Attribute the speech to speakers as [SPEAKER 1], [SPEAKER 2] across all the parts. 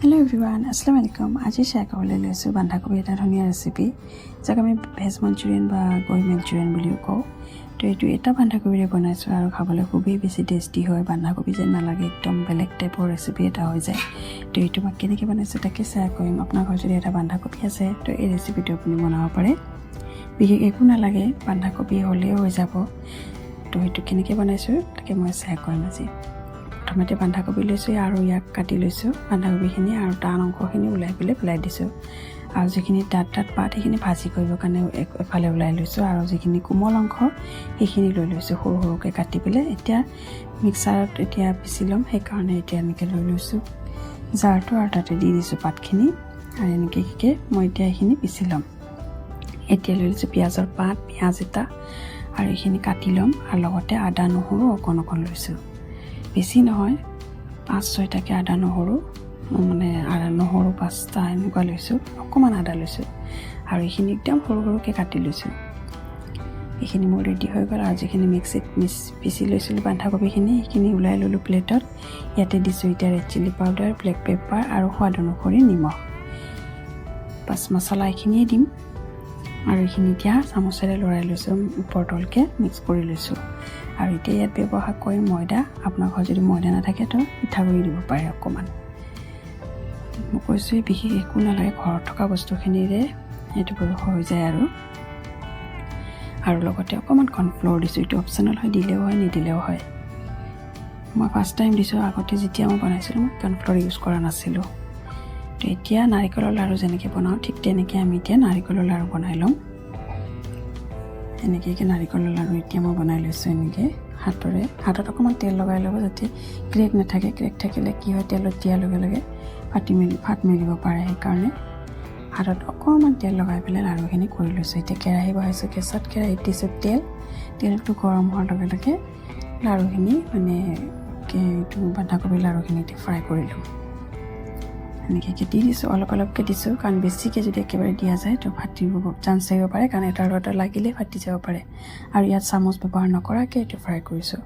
[SPEAKER 1] Hello everyone, Assalamwalaikum. আজি share কৰিবলৈ লৈছো bandhakobir এটা ধুনীয়া ৰেচিপি যাক আমি ভেজ মঞ্চুৰিয়ান বা গোবি মঞ্চুৰিয়ান বুলিও কওঁ। তো এইটো এটা bandhakobiৰে বনাইছো আৰু খাবলৈ খুবেই বেছি টেষ্টি হয়। bandhakobi যেন নালাগে, একদম বেলেগ টাইপৰ ৰেচিপি এটা হৈ যায়। তো এইটো মই কেনেকৈ বনাইছো তাকে শেয়াৰ কৰিম। আপোনাৰ ঘৰত যদি এটা bandhakobi আছে তো এই ৰেচিপিটো আপুনি বনাব পাৰে। বিশেষ একো নালাগে, bandhakobi হ'লেও হৈ যাব। তো এইটো কেনেকৈ বনাইছো তাকে মই শেয়াৰ কৰিম আজি। প্ৰথমতে bandhakobi লৈছো আৰু ইয়াক কাটি লৈছো। bandhakobiখিনি আৰু টান অংশখিনি উলাই পেলাই দিছো। আৰু যিখিনি ডাট পাত সেইখিনি ভাজি কৰিবৰ কাৰণে এফালে উলাই লৈছো আৰু যিখিনি কোমল অংশ সেইখিনি লৈ লৈছো সৰু সৰুকৈ কাটি পেলাই। এতিয়া মিক্সাৰত পিছি ল'ম, সেইকাৰণে এতিয়া এনেকৈ লৈ লৈছো জাৰটো আৰু তাতে দি দিছো পাতখিনি আৰু এনেকৈ মই এতিয়া এইখিনি পিছি ল'ম। এতিয়া লৈ লৈছো পিঁয়াজৰ পাত, পিঁয়াজ এটা আৰু এইখিনি কাটি ল'ম আৰু লগতে আদা নহৰু অকণ লৈছো। বেছি নহয়, 5-6টাকে আদা নহৰু, মানে আদা নহৰু 5টা এনেকুৱা লৈছোঁ। অকণমান আদা লৈছোঁ আৰু এইখিনি একদম সৰু সৰুকৈ কাটি লৈছোঁ। এইখিনি মোৰ ৰেডি হৈ গ'ল। আৰু যিখিনি মিক্সিত পিচি লৈছিলোঁ bandhakobiখিনি সেইখিনি ওলাই ল'লোঁ প্লেটত। ইয়াতে দিছোঁ এতিয়া red chilli powder, black pepper আৰু সোৱাদ অনুসৰি নিমখ। বাছ মছলা এইখিনিয়ে দিম আৰু এইখিনি এতিয়া চামুচেৰে লৰাই লৈছোঁ, ওপৰ তলকৈ মিক্স কৰি লৈছোঁ। আৰু এতিয়া ইয়াত ব্যৱহাৰ কৰি ময়দা। আপোনাৰ ঘৰত যদি ময়দা নাথাকে তো পিঠাগুড়ি দিব পাৰে অকণমান। মই কৈছোঁ বিশেষ একো নালাগে, ঘৰত থকা বস্তুখিনিৰে এইটো হৈ যায়। আৰু লগতে অকণমান কৰ্ণফ্ল'ৰ দিছোঁ। এইটো অপশ্যনেল হয়, দিলেও হয় নিদিলেও হয়। মই ফাৰ্ষ্ট টাইম দিছোঁ, আগতে যেতিয়া মই বনাইছিলোঁ মই কৰ্ণফ্ল'ৰ ইউজ কৰা নাছিলোঁ। তো এতিয়া নাৰিকলৰ লাড়ু যেনেকৈ বনাওঁ ঠিক তেনেকৈ আমি এতিয়া নাৰিকলৰ লাড়ু বনাই ল'ম। এনেকৈ নাৰিকলৰ লাড়ু এতিয়া মই বনাই লৈছোঁ। এনেকৈ হাতত অকণমান তেল লগাই ল'ব যাতে ক্ৰেক নাথাকে। ক্ৰেক থাকিলে কি হয়, তেলত দিয়াৰ লগে লগে ফাট মেলিব পাৰে। সেইকাৰণে হাতত অকণমান তেল লগাই পেলাই লাড়ুখিনি কৰি লৈছোঁ। এতিয়া কেৰাহী বহাইছোঁ, গেছত কেৰাহীত দিছোঁ তেলটো গৰম হোৱাৰ লগে লগে লাড়ুখিনি মানে এইটো bandhakobi লাড়ুখিনি ফ্ৰাই কৰি ল'ম। এনেকৈ দি দিছোঁ, অলপ অলপকৈ দিছোঁ, কাৰণ বেছিকৈ যদি একেবাৰে দিয়া যায় তো ফাটিব চান্স থাকিব পাৰে, কাৰণ এটাৰ লগত লাগিলে ফাটি যাব পাৰে। আৰু ইয়াত চামুচ ব্যৱহাৰ নকৰাকৈ এইটো ফ্ৰাই কৰিছোঁ।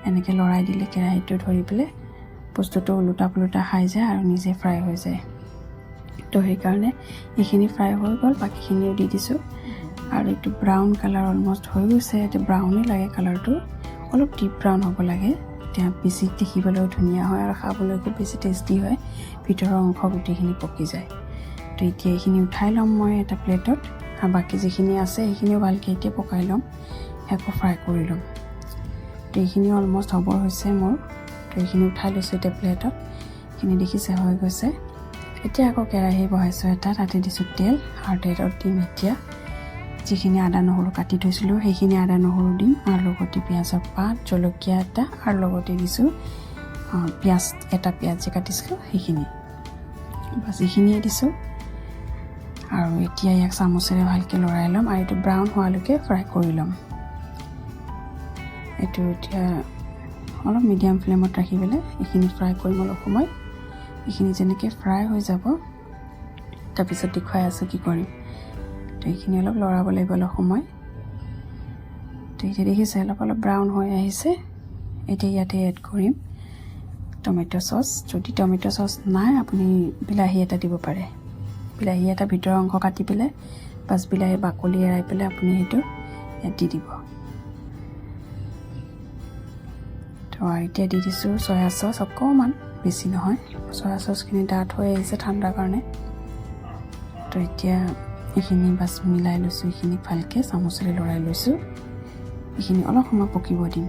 [SPEAKER 1] এনেকৈ লৰাই দিলে কেৰাহীটো ধৰি পেলাই বস্তুটো ওলোটা পোলোটা খাই যায় আৰু নিজে ফ্ৰাই হৈ যায়। তো সেইকাৰণে এইখিনি ফ্ৰাই হৈ গ'ল, বাকীখিনিও দি দিছোঁ। আৰু এইটো ব্ৰাউন কালাৰ অলমষ্ট হৈ গৈছে। এতিয়া ব্ৰাউনেই লাগে কালাৰটো, অলপ ডিপ ব্ৰাউন হ'ব লাগে। এতিয়া বেছি দেখিবলৈও ধুনীয়া হয় আৰু খাবলৈ খুব বেছি টেষ্টি হয়। ভিতৰৰ অংশ গোটেইখিনি পকি যায়। তো এতিয়া এইখিনি উঠাই ল'ম মই এটা প্লেটত, আৰু বাকী যিখিনি আছে সেইখিনিও ভালকৈ এতিয়া পকাই ল'ম, আকৌ ফ্ৰাই কৰি ল'ম। তো এইখিনি অলমষ্ট হ'ব হৈছে মোৰ। তো এইখিনি উঠাই লৈছোঁ এতিয়া প্লেটত। এইখিনি দেখিছে হৈ গৈছে। এতিয়া আকৌ কেৰাহী বহাইছোঁ এটা, তাতে দিছোঁ তেল আৰু তেলত দিম এতিয়া যিখিনি আদা নহৰু কাটি থৈছিলোঁ সেইখিনি আদা নহৰু দিম, আৰু লগতে পিঁয়াজৰ পাত, জলকীয়া এটা, আৰু লগতে দিছোঁ এটা পিঁয়াজ যে কাটিছিলোঁ সেইখিনি। বাছ এইখিনিয়ে দিছোঁ। আৰু এতিয়া ইয়াক চামুচেৰে ভালকৈ লৰাই ল'ম আৰু এইটো ব্ৰাউন হোৱালৈকে ফ্ৰাই কৰি ল'ম। এইটো এতিয়া অলপ মিডিয়াম ফ্লেমত ৰাখি পেলাই এইখিনি ফ্ৰাই কৰিম অলপ সময়। এইখিনি যেনেকৈ ফ্ৰাই হৈ যাব তাৰপিছত দেখুৱাই আছোঁ কি কৰিম। তো এইখিনি অলপ লৰাব লাগিব অলপ সময়। তো এতিয়া দেখিছে অলপ ব্ৰাউন হৈ আহিছে। এতিয়া ইয়াতে এড কৰিম টমেটো চচ। যদি টমেটো চচ নাই আপুনি বিলাহী এটা দিব পাৰে। বিলাহী এটা ভিতৰৰ অংশ কাটি পেলাই বাছ বিলাহী বাকলি এৰাই পেলাই আপুনি সেইটো ইয়াত দি দিব। তো এতিয়া দি দিছোঁ চয়া চচ অকণমান, বেছি নহয়। চয়া চচখিনি ডাঠ হৈ আহিছে ঠাণ্ডাৰ কাৰণে। তো এতিয়া এইখিনি বাছ মিলাই লৈছোঁ, এইখিনি ভালকৈ চামুচেৰে লৰাই লৈছোঁ। এইখিনি অলপ সময় পকিব দিম।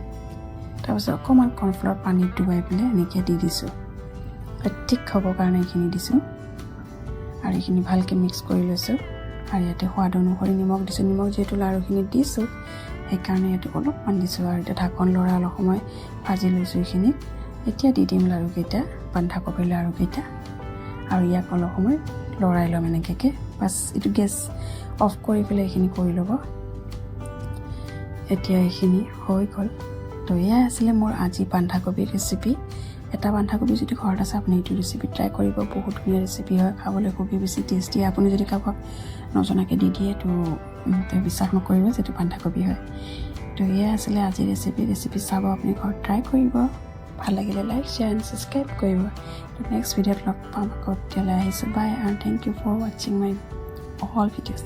[SPEAKER 1] তাৰপিছত অকণমান কৰ্ণফ্ল'ৰ পানীত ডুবাই পেলাই এনেকৈ দি দিছোঁ। ঠিক হ'বৰ কাৰণে এইখিনি দিছোঁ আৰু এইখিনি ভালকৈ মিক্স কৰি লৈছোঁ। আৰু ইয়াতে সোৱাদ অনুসৰি নিমখ দিছোঁ। নিমখ যিহেতু লাড়ুখিনিত দিছোঁ সেইকাৰণে ইয়াতে অলপমান দিছোঁ। আৰু এতিয়া ঢাকন লৰাই অলপ সময় ভাজি লৈছোঁ এইখিনি। এতিয়া দি দিম লাড়ুকেইটা, bandhakobi লাড়ুকেইটা, আৰু ইয়াক অলপ সময় লৰাই ল'ম এনেকৈ। বাছ এইটো গেছ অফ কৰি পেলাই এইখিনি কৰি ল'ব। এতিয়া এইখিনি হৈ গ'ল। তো এয়াই আছিলে মোৰ আজি bandhakobi ৰেচিপি। এটা bandhakobi যদি ঘৰত আছে আপুনি এইটো ৰেচিপি ট্ৰাই কৰিব। বহুত ধুনীয়া ৰেচিপি হয়, খাবলৈ খুবেই বেছি টেষ্টি। আপুনি যদি কাৰোবাক নজনাকৈ দি দিয়ে তো বিশ্বাস নকৰিব যিটো bandhakobi হয়। তো এয়াই আছিলে আজিৰ ৰেচিপি চাব, আপুনি ঘৰত ট্ৰাই কৰিব। ভাল লাগিলে লাইক শ্বেয়াৰ এণ্ড ছাবস্ক্ৰাইব কৰিব তো নেক্সট ভিডিঅ'ত লগ পাম আকৌ তেতিয়ালৈ আহিছোঁ বাই এণ্ড থেংক ইউ ফৰ ৱাচিং মাই অল ভিডিঅ'ছ